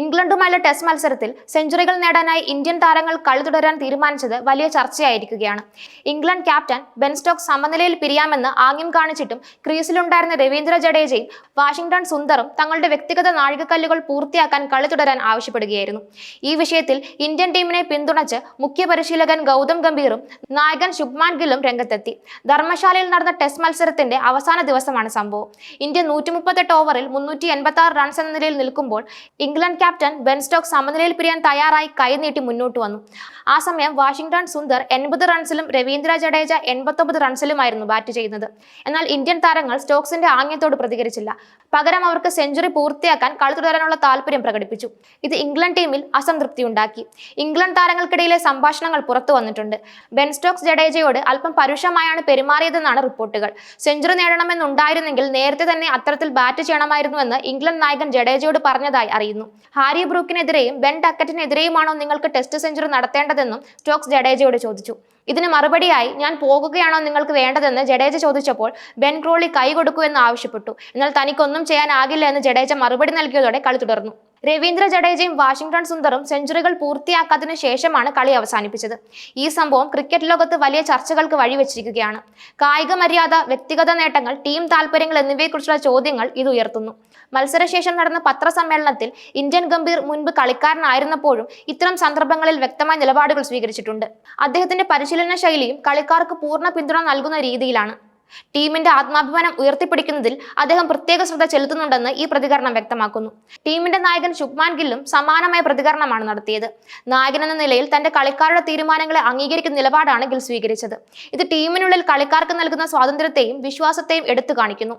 ഇംഗ്ലണ്ടുമായുള്ള test മത്സരത്തിൽ സെഞ്ചുറികൾ നേടാനായി Indian താരങ്ങൾ കളി തുടരാൻ തീരുമാനിച്ചത് വലിയ ചർച്ചയായിരിക്കുകയാണ്. ഇംഗ്ലണ്ട് ക്യാപ്റ്റൻ ബെൻ സ്റ്റോക്സ് സമനിലയിൽ പിരിയാമെന്ന് ആംഗ്യം കാണിച്ചിട്ടും ക്രീസിലുണ്ടായിരുന്ന രവീന്ദ്ര ജഡേജയും വാഷിംഗ്ടൺ സുന്ദറും തങ്ങളുടെ വ്യക്തിഗത നാഴികക്കല്ലുകൾ പൂർത്തിയാക്കാൻ കളി തുടരാൻ ആവശ്യപ്പെടുകയായിരുന്നു. ഈ വിഷയത്തിൽ ഇന്ത്യൻ ടീമിനെ പിന്തുണച്ച് മുഖ്യ പരിശീലകൻ ഗൗതം ഗംഭീറും നായകൻ ശുഭ്മാൻ ഗില്ലും രംഗത്തെത്തി. ധർമ്മശാലയിൽ നടന്ന ടെസ്റ്റ് മത്സരത്തിന്റെ അവസാന ദിവസമാണ് സംഭവം. ഇന്ത്യ 138 ഓവറിൽ 386 റൺസ് എന്ന നിലയിൽ നിൽക്കുമ്പോൾ ഇംഗ്ലണ്ട് ക്യാപ്റ്റൻ ബെൻ സ്റ്റോക്സ് സമനിലയിൽ പിരിയാൻ തയ്യാറായി കൈനീട്ടി മുന്നോട്ട് വന്നു. ആ സമയം വാഷിംഗ്ടൺ സുന്ദർ 80 റൺസിലും രവീന്ദ്ര ജഡേജ 89 റൺസിലുമായിരുന്നു ബാറ്റ് ചെയ്യുന്നത്. എന്നാൽ ഇന്ത്യൻ താരങ്ങൾ സ്റ്റോക്സിന്റെ ആംഗ്യത്തോട് പ്രതികരിച്ചില്ല. പകരം അവർക്ക് സെഞ്ചുറി പൂർത്തിയാക്കാൻ കളി തുടരാനുള്ള താല്പര്യം പ്രകടിപ്പിച്ചു. ഇത് ഇംഗ്ലണ്ട് ടീമിൽ അസംതൃപ്തി ഉണ്ടാക്കി. ഇംഗ്ലണ്ട് താരങ്ങൾക്കിടയിലെ സംഭാഷണങ്ങൾ പുറത്തു വന്നിട്ടുണ്ട്. ബെൻ സ്റ്റോക്സ് ജഡേജയോട് അല്പം പരുഷമായാണ് പെരുമാറിയതെന്നാണ് റിപ്പോർട്ടുകൾ. സെഞ്ചുറി നേടണമെന്നുണ്ടായിരുന്നെങ്കിൽ നേരത്തെ തന്നെ അത്തരത്തിൽ ബാറ്റ് ചെയ്യണമായിരുന്നുവെന്ന് ഇംഗ്ലണ്ട് നായകൻ ജഡേജയോട് പറഞ്ഞതായി അറിയുന്നു. ഹാരി ബ്രൂക്കിനെതിരെയും ബെൻ ടക്കറ്റിനെതിരെയുമാണോ നിങ്ങൾക്ക് ടെസ്റ്റ് സെഞ്ചുറി നടത്തേണ്ടതെന്നും സ്റ്റോക്സ് ജഡേജയോട് ചോദിച്ചു. ഇതിന് മറുപടിയായി ഞാൻ പോകുകയാണോ നിങ്ങൾക്ക് വേണ്ടതെന്ന് ജഡേജ ചോദിച്ചപ്പോൾ ബെൻ ക്രോളി കൈ കൊടുക്കൂ എന്ന് ആവശ്യപ്പെട്ടു. എന്നാൽ തനിക്കൊന്നും ചെയ്യാനാകില്ല എന്ന് ജഡേജ മറുപടി നൽകിയതോടെ കളി തുടർന്നു. രവീന്ദ്ര ജഡേജയും വാഷിംഗ്ടൺ സുന്ദറും സെഞ്ചുറികൾ പൂർത്തിയാക്കാത്തതിനു ശേഷമാണ് കളി അവസാനിപ്പിച്ചത്. ഈ സംഭവം ക്രിക്കറ്റ് ലോകത്ത് വലിയ ചർച്ചകൾക്ക് വഴിവെച്ചിരിക്കുകയാണ്. കായിക മര്യാദ, വ്യക്തിഗത നേട്ടങ്ങൾ, ടീം താൽപര്യങ്ങൾ എന്നിവയെക്കുറിച്ചുള്ള ചോദ്യങ്ങൾ ഇത് ഉയർത്തുന്നു. മത്സരശേഷം നടന്ന പത്രസമ്മേളനത്തിൽ ഇന്ത്യൻ ഗംഭീർ മുൻപ് കളിക്കാരനായിരുന്നപ്പോഴും ഇത്തരം സന്ദർഭങ്ങളിൽ വ്യക്തമായ നിലപാടുകൾ സ്വീകരിച്ചിട്ടുണ്ട്. അദ്ദേഹത്തിന്റെ പരിശീലന ശൈലിയും കളിക്കാർക്ക് പൂർണ്ണ പിന്തുണ നൽകുന്ന രീതിയിലാണ്. ടീമിന്റെ ആത്മാഭിമാനം ഉയർത്തിപ്പിടിക്കുന്നതിൽ അദ്ദേഹം പ്രത്യേക ശ്രദ്ധ ചെലുത്തുന്നുണ്ടെന്ന് ഈ പ്രതികരണം വ്യക്തമാക്കുന്നു. ടീമിന്റെ നായകൻ ശുഭ്മാൻ ഗില്ലും സമാനമായ പ്രതികരണമാണ് നടത്തിയത്. നായകൻ എന്ന നിലയിൽ തന്റെ കളിക്കാരുടെ തീരുമാനങ്ങളെ അംഗീകരിക്കുന്ന നിലപാടാണ് ഗിൽ സ്വീകരിച്ചത്. ഇത് ടീമിനുള്ളിൽ കളിക്കാർക്ക് നൽകുന്ന സ്വാതന്ത്ര്യത്തെയും വിശ്വാസത്തെയും എടുത്തു കാണിക്കുന്നു.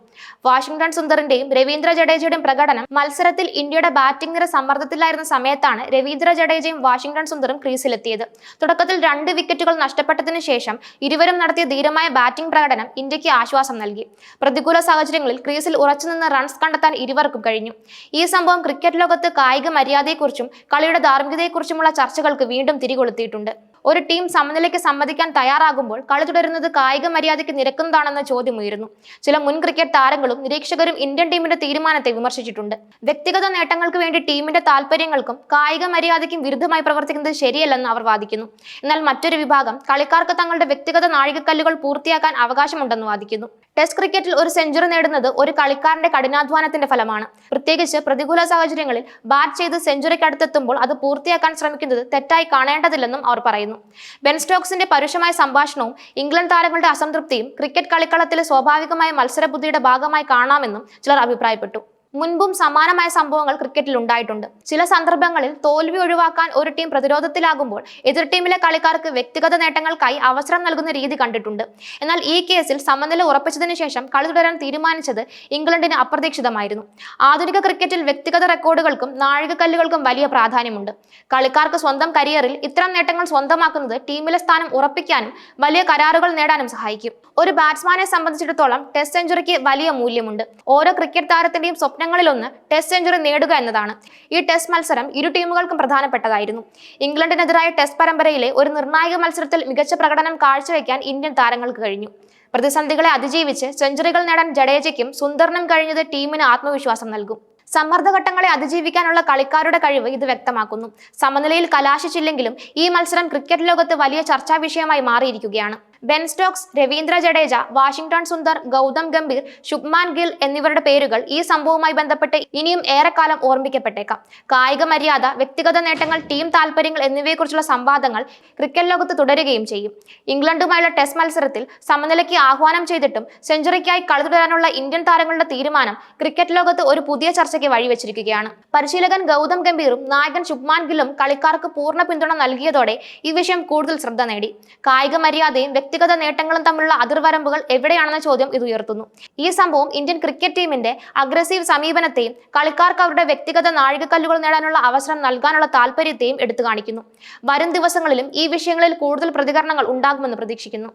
വാഷിംഗ്ടൺ സുന്ദറിന്റെയും രവീന്ദ്ര ജഡേജയുടെയും പ്രകടനം മത്സരത്തിൽ ഇന്ത്യയുടെ ബാറ്റിംഗ് നിര സമ്മർദ്ദത്തിലായിരുന്ന സമയത്താണ് രവീന്ദ്ര ജഡേജയും വാഷിംഗ്ടൺ സുന്ദറും ക്രീസിലെത്തിയത്. തുടക്കത്തിൽ 2 വിക്കറ്റുകൾ നഷ്ടപ്പെട്ടതിനു ശേഷം ഇരുവരും നടത്തിയ ധീരമായ ബാറ്റിംഗ് പ്രകടനം ഇന്ത്യക്ക് ആശ്വാസം നൽകി. പ്രതികൂല സാഹചര്യങ്ങളിൽ ക്രീസിൽ ഉറച്ചുനിന്ന് റൺസ് കണ്ടെത്താൻ ഇരുവർക്കും കഴിഞ്ഞു. ഈ സംഭവം ക്രിക്കറ്റ് ലോകത്ത് കായിക മര്യാദയെക്കുറിച്ചും കളിയുടെ ധാർമ്മികതയെക്കുറിച്ചുമുള്ള ചർച്ചകൾക്ക് വീണ്ടും തിരികൊളുത്തിയിട്ടുണ്ട്. ഒരു ടീം സമനിലയ്ക്ക് സമ്മതിക്കാൻ തയ്യാറാകുമ്പോൾ കളി തുടരുന്നത് കായിക മര്യാദയ്ക്ക് നിരക്കുന്നതാണെന്ന ചോദ്യം ഉയരുന്നു. ചില മുൻ ക്രിക്കറ്റ് താരങ്ങളും നിരീക്ഷകരും ഇന്ത്യൻ ടീമിന്റെ തീരുമാനത്തെ വിമർശിച്ചിട്ടുണ്ട്. വ്യക്തിഗത നേട്ടങ്ങൾക്ക് വേണ്ടി ടീമിന്റെ താല്പര്യങ്ങൾക്കും കായിക മര്യാദയ്ക്കും വിരുദ്ധമായി പ്രവർത്തിക്കുന്നത് ശരിയല്ലെന്ന് അവർ വാദിക്കുന്നു. എന്നാൽ മറ്റൊരു വിഭാഗം കളിക്കാർക്ക് തങ്ങളുടെ വ്യക്തിഗത നാഴികക്കല്ലുകൾ പൂർത്തിയാക്കാൻ അവകാശമുണ്ടെന്ന് വാദിക്കുന്നു. ടെസ്റ്റ് ക്രിക്കറ്റിൽ ഒരു സെഞ്ചുറി നേടുന്നത് ഒരു കളിക്കാരന്റെ കഠിനാധ്വാനത്തിന്റെ ഫലമാണ്. പ്രത്യേകിച്ച് പ്രതികൂല സാഹചര്യങ്ങളിൽ ബാറ്റ് ചെയ്ത് സെഞ്ചുറിക്ക് അടുത്തെത്തുമ്പോൾ അത് പൂർത്തിയാക്കാൻ ശ്രമിക്കുന്നത് തെറ്റായി കാണേണ്ടതില്ലെന്നും അവർ പറയുന്നു. ബെൻ സ്റ്റോക്സിന്റെ പരുഷമായ സംഭാഷണവും ഇംഗ്ലണ്ട് താരങ്ങളുടെ അസംതൃപ്തിയും ക്രിക്കറ്റ് കളിക്കളത്തിലെ സ്വാഭാവികമായ മത്സരബുദ്ധിയുടെ ഭാഗമായി കാണാമെന്നും ചിലർ അഭിപ്രായപ്പെട്ടു. മുൻപും സമാനമായ സംഭവങ്ങൾ ക്രിക്കറ്റിൽ ഉണ്ടായിട്ടുണ്ട്. ചില സന്ദർഭങ്ങളിൽ തോൽവി ഒഴിവാക്കാൻ ഒരു ടീം പ്രതിരോധത്തിലാകുമ്പോൾ എതിർ ടീമിലെ കളിക്കാർക്ക് വ്യക്തിഗത നേട്ടങ്ങൾക്കായി അവസരം നൽകുന്ന രീതി കണ്ടിട്ടുണ്ട്. എന്നാൽ ഈ കേസിൽ സമനില ഉറപ്പിച്ചതിനു ശേഷം കളി തുടരാൻ തീരുമാനിച്ചത് ഇംഗ്ലണ്ടിന് അപ്രതീക്ഷിതമായിരുന്നു. ആധുനിക ക്രിക്കറ്റിൽ വ്യക്തിഗത റെക്കോർഡുകൾക്കും നാഴികക്കല്ലുകൾക്കും വലിയ പ്രാധാന്യമുണ്ട്. കളിക്കാർക്ക് സ്വന്തം കരിയറിൽ ഇത്തരം നേട്ടങ്ങൾ സ്വന്തമാക്കുന്നത് ടീമിലെ സ്ഥാനം ഉറപ്പിക്കാനും വലിയ കരാറുകൾ നേടാനും സഹായിക്കും. ഒരു ബാറ്റ്സ്മാനെ സംബന്ധിച്ചിടത്തോളം ടെസ്റ്റ് സെഞ്ചുറിക്ക് വലിയ മൂല്യമുണ്ട്. ഓരോ ക്രിക്കറ്റ് താരത്തിന്റെയും സ്വപ്നങ്ങളിലൊന്ന് ടെസ്റ്റ് സെഞ്ചുറി നേടുക എന്നതാണ്. ഈ ടെസ്റ്റ് മത്സരം ഇരു ടീമുകൾക്കും പ്രധാനപ്പെട്ടതായിരുന്നു. ഇംഗ്ലണ്ടിനെതിരായ ടെസ്റ്റ് പരമ്പരയിലെ ഒരു നിർണായക മത്സരത്തിൽ മികച്ച പ്രകടനം കാഴ്ചവെക്കാൻ ഇന്ത്യൻ താരങ്ങൾക്ക് കഴിഞ്ഞു. പ്രതിസന്ധികളെ അതിജീവിച്ച് സെഞ്ചുറികൾ നേടാൻ ജഡേജയ്ക്കും സുന്ദറിനും കഴിഞ്ഞത് ടീമിന് ആത്മവിശ്വാസം നൽകും. സമ്മർദ്ദഘട്ടങ്ങളെ അതിജീവിക്കാനുള്ള കളിക്കാരുടെ കഴിവ് ഇത് വ്യക്തമാക്കുന്നു. സമനിലയിൽ കലാശിച്ചില്ലെങ്കിലും ഈ മത്സരം ക്രിക്കറ്റ് ലോകത്ത് വലിയ ചർച്ചാ വിഷയമായി മാറിയിരിക്കുകയാണ്. Ben Stokes, Ravindra Jadeja, Washington Sundar, Gautam Gambhir, Shubman Gill എന്നിവരുടെ പേരുകൾ ഈ സംഭവവുമായി ബന്ധപ്പെട്ട് ഇനിയും ഏറെക്കാലം ഓർമ്മിക്കപ്പെട്ടേക്കാം. കായിക മര്യാദ, വ്യക്തിഗത നേട്ടങ്ങൾ, ടീം താൽപര്യങ്ങൾ എന്നിവയെക്കുറിച്ചുള്ള സംവാദങ്ങൾ ക്രിക്കറ്റ് ലോകത്ത് തുടരുകയും ചെയ്യും. ഇംഗ്ലണ്ടുമായുള്ള ടെസ്റ്റ് മത്സരത്തിൽ സമനിലയ്ക്ക് ആഹ്വാനം ചെയ്തിട്ടും സെഞ്ചുറിക്കായി കളി തുടരാനുള്ള ഇന്ത്യൻ താരങ്ങളുടെ തീരുമാനം ക്രിക്കറ്റ് ലോകത്ത് ഒരു പുതിയ ചർച്ചയ്ക്ക് വഴിവെച്ചിരിക്കുകയാണ്. പരിശീലകൻ ഗൗതം ഗംഭീറും നായകൻ ശുഭ്മാൻ ഗില്ലും കളിക്കാർക്ക് പൂർണ്ണ പിന്തുണ നൽകിയതോടെ ഈ വിഷയം കൂടുതൽ ശ്രദ്ധ നേടി. കായിക മര്യാദയും വ്യക്തിഗത നേട്ടങ്ങളും തമ്മിലുള്ള അതിർവരമ്പുകൾ എവിടെയാണെന്ന ചോദ്യം ഇത് ഉയർത്തുന്നു. ഈ സംഭവം ഇന്ത്യൻ ക്രിക്കറ്റ് ടീമിന്റെ അഗ്രസീവ് സമീപനത്തെയും കളിക്കാർക്ക് അവരുടെ വ്യക്തിഗത നാഴികക്കല്ലുകൾ നേടാനുള്ള അവസരം നൽകാനുള്ള താല്പര്യത്തെയും എടുത്തു കാണിക്കുന്നു. വരും ദിവസങ്ങളിലും ഈ വിഷയങ്ങളിൽ കൂടുതൽ പ്രതികരണങ്ങൾ ഉണ്ടാകുമെന്ന് പ്രതീക്ഷിക്കുന്നു.